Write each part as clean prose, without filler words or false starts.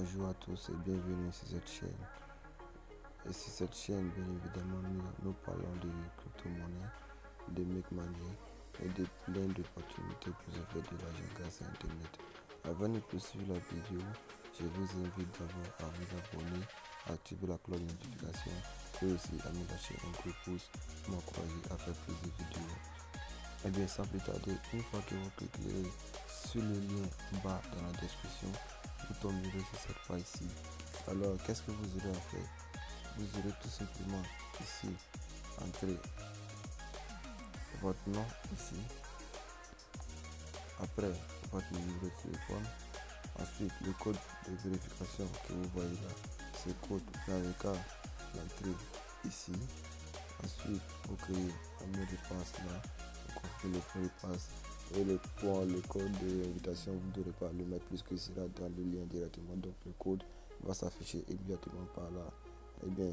Bonjour à tous et bienvenue sur cette chaîne. Et sur cette chaîne, bien évidemment, nous parlons de crypto-monnaie, de make money et de plein d'opportunités pour se faire de l'argent grâce à Internet. Avant de poursuivre la vidéo, je vous invite d'abord à vous abonner, à activer la cloche de notification et aussi à me lâcher un gros pouce pour m'encourager à faire plus de vidéos. Et bien sans plus tarder, une fois que vous cliquerez sur le lien en bas dans la description, vous tomberez sur cette page-ci. Alors qu'est-ce que vous aurez à faire? Vous aurez tout simplement ici entrer votre nom ici, après votre numéro de téléphone, ensuite le code de vérification que vous voyez là, ce code vous n'avez qu'à l'entrer ici. Ensuite vous créez un mot de passe là, vous confirmez le mot de passe et le code de l'invitation, vous ne devrez pas le mettre plus que cela dans le lien directement, donc le code va s'afficher immédiatement par là. Et bien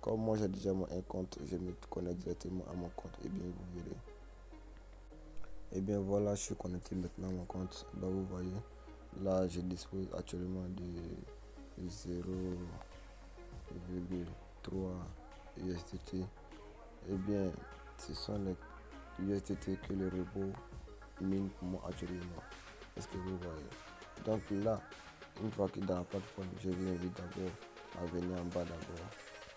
comme moi j'ai déjà un compte, je me connecte directement à mon compte et bien vous verrez. Et bien voilà, je suis connecté maintenant à mon compte. Là vous voyez, là je dispose actuellement de 0,3 USDT. Et bien ce sont les USDT que le robot mine pour moi actuellement. Est-ce que vous voyez? Donc là, une fois que dans la plateforme, je vous invite d'abord à venir en bas d'abord.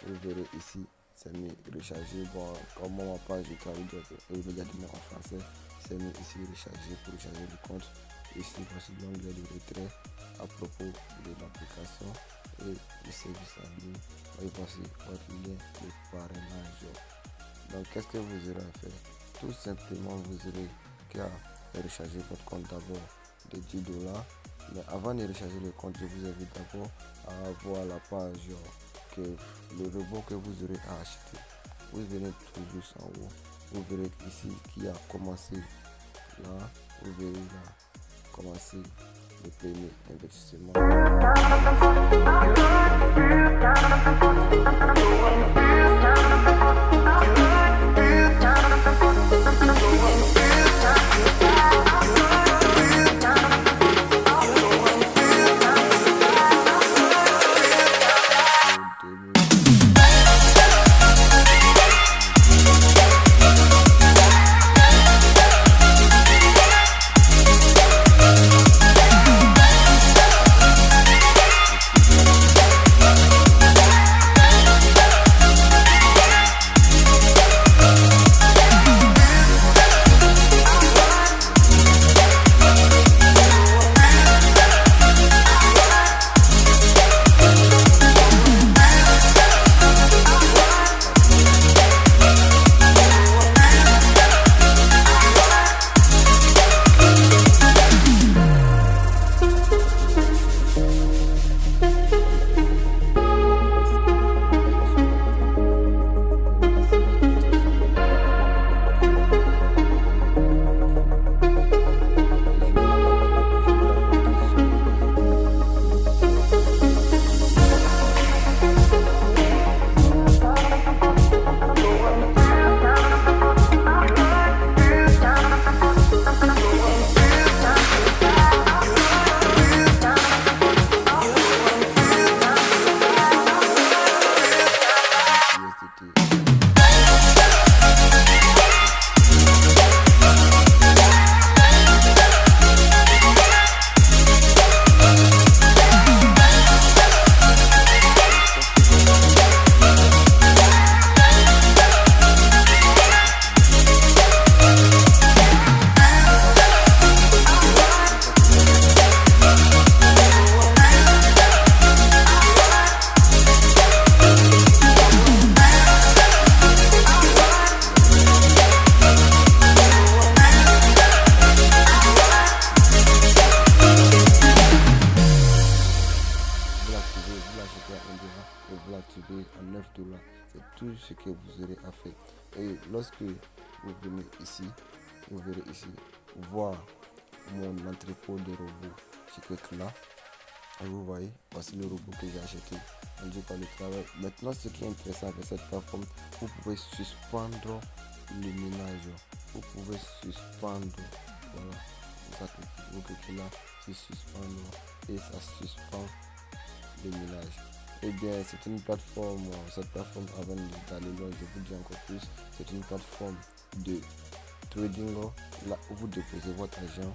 Vous verrez ici, c'est mis recharger. Bon, comme ma page est traduite immédiatement en français, c'est mis ici recharger pour recharger le compte. Ici, voici l'onglet de retrait à propos de l'application et le service en ligne. Et voici votre lien de parrainage. Donc, qu'est-ce que vous aurez à faire? Tout simplement, vous aurez qu'à recharger votre compte d'abord de 10$. Mais avant de recharger le compte, je vous invite d'abord à voir la page que le robot que vous aurez à acheter. Vous venez tout juste en haut, vous verrez ici qui a commencé là, vous verrez là, commencer le premier investissement. Et vous l'activez à 9$. C'est tout ce que vous aurez à faire. Et lorsque vous venez ici, vous verrez ici voir mon entrepôt de robots. Je clique là et vous voyez, voici le robot que j'ai acheté. On dit par le travail. Maintenant, ce qui est intéressant avec cette plateforme, vous pouvez suspendre le ménage. Vous pouvez suspendre. Voilà. Vous cliquez là, c'est suspendre et ça suspend de minage. Eh bien, c'est une plateforme, cette plateforme, avant d'aller loin, je vous dis encore plus, c'est une plateforme de trading là où vous déposez votre argent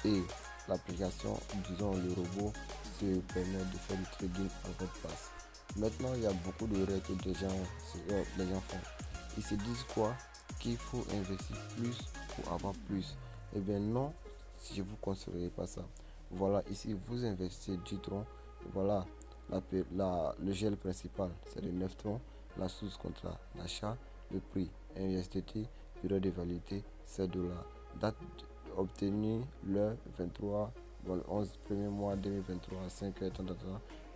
et l'application, disons le robot, se permet de faire le trading à votre place. Maintenant, il y a beaucoup de règles que les gens font. Ils se disent quoi? Qu'il faut investir plus pour avoir plus. Eh bien non, si je vous conseillerais pas ça. Voilà, ici vous investissez 10 troncs. Voilà, le gel principal c'est de 9 troncs. La source contrat l'achat, le prix 1 USDT, période de validité 7 $. Date obtenue le 23, bon, le 11 premier mois 2023, 5 heures,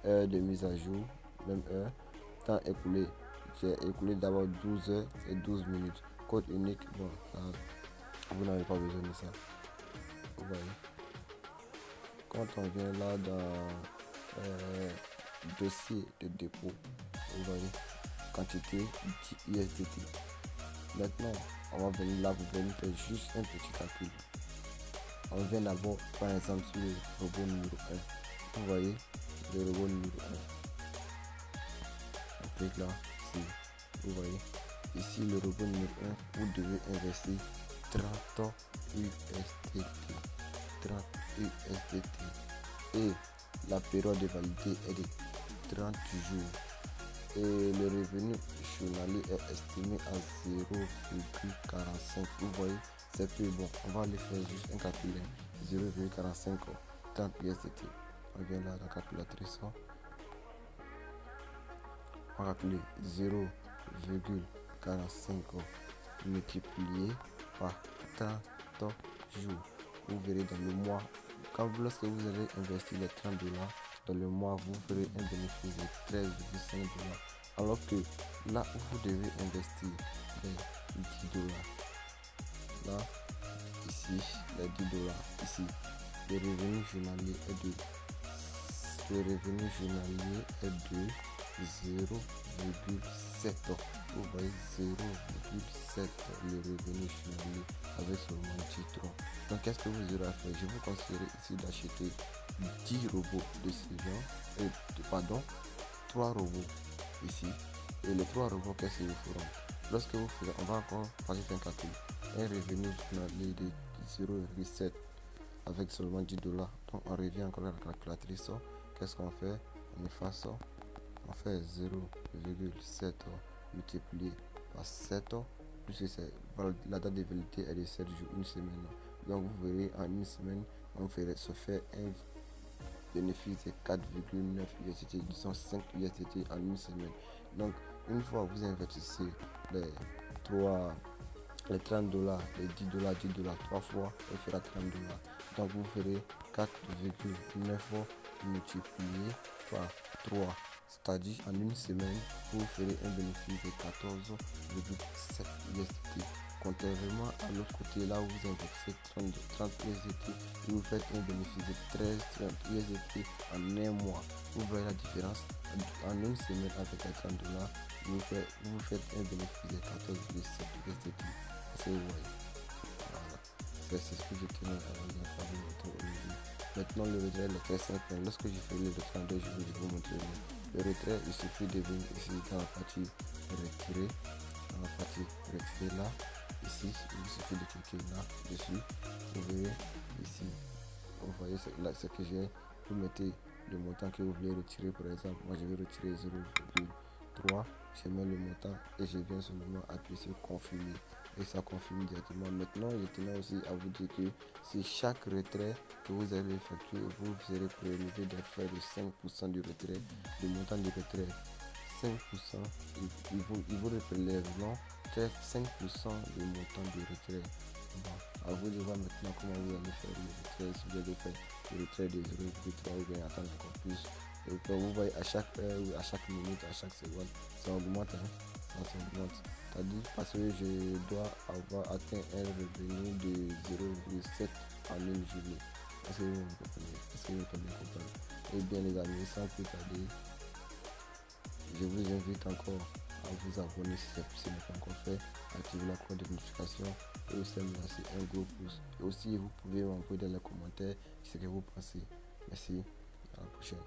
heure de mise à jour, même heure, temps écoulé. J'ai écoulé d'abord 12 heures et 12 minutes. Code unique, bon, vous n'avez pas besoin de ça. Vous voyez. Quand on vient là dans dossier de dépôt, vous voyez, quantité USDT. Maintenant, on va venir là, vous venir faire juste un petit calcul. On vient d'abord, par exemple, sur le robot numéro 1. Vous voyez, le robot numéro 1. On clique là, ici. Vous voyez, ici le robot numéro 1, vous devez investir 30 USDT. 30 USDT. Et la période de validité est de 30 jours. Et le revenu journalier est estimé à 0,45. Vous voyez, c'est plus bon. On va aller faire juste un calcul. 0,45 30 USDT. On vient là, la calculatrice. On va calculer 0,45 multiplié par 30 jours. Vous verrez dans le mois, lorsque vous allez investir les 30 $, dans le mois, vous ferez un bénéfice de 13,5 $. Alors que là où vous devez investir les 10 $, là, ici, les 10 $, ici, le revenu journalier est de 0,7. Vous voyez, 0,7 le revenu journalier avec seulement 10 troncs. Donc qu'est-ce que vous aurez à faire? Je vous conseillerais ici d'acheter 10 robots de ce genre, 3 robots ici. Et les 3 robots, qu'est-ce qu'ils vous feront? Lorsque vous ferez, on va encore faire un calcul. Un revenu journalier de 0,7 avec seulement 10 $. Donc on revient encore à la calculatrice. Qu'est-ce qu'on fait? On efface ça. On fait 0,7 multiplié par 7, plus la date de validité est de 7 jours, une semaine. Donc vous verrez, en une semaine, on se fait un bénéfice de 4,9 USDT, disons 5 USDT en une semaine. Donc une fois vous investissez les 30 $, les 10 $, 10 $, 3 fois, il fera 30 $. Donc vous ferez 4,9 multiplié par 3. C'est-à-dire en une semaine, vous ferez un bénéfice de 14,7 USDT. Contrairement à l'autre côté, là où vous investissez 30 USDT, vous faites un bénéfice de 13 USDT en un mois. Vous voyez la différence? En une semaine, avec les 30 $, vous faites un bénéfice de 14,7 USDT. C'est vous voyez. Voilà. C'est ce que je tenais à vous informer aujourd'hui. Maintenant, le retrait est très simple. Lorsque je fais le retrait, je vais vous montrer. Le retrait, il suffit de venir ici dans la partie retirer. Dans la partie retirer là, ici, il suffit de cliquer là dessus. Vous verrez ici, vous voyez ce que j'ai. Vous mettez le montant que vous voulez retirer. Par exemple, moi je vais retirer 0,3. Je mets le montant et je viens seulement appuyer sur confirmer. Et ça confirme directement. Maintenant, je tenais aussi à vous dire que si chaque retrait que vous allez effectuer, vous serez prélevé des frais de 5% du retrait, du montant du retrait. 5%, ils vous prélèveront 5% du montant du retrait. Bon, à vous de voir maintenant comment vous allez faire le retrait, si vous allez faire le retrait de 0,3 ou bien attendre encore plus. Et comme vous voyez, à chaque heure, à chaque minute, à chaque seconde, ça augmente. Ça augmente. C'est-à-dire parce que je dois avoir atteint un revenu de 0,7 en une journée. Est-ce que vous me comprenez? Est-ce que vous me faites bien comprendre? Eh bien les amis, sans plus tarder, je vous invite encore à vous abonner si ce n'est pas encore fait, activer la cloche de notification et aussi à me lancer un gros pouce. Et aussi vous pouvez m'envoyer dans les commentaires ce que vous pensez. Merci, à la prochaine.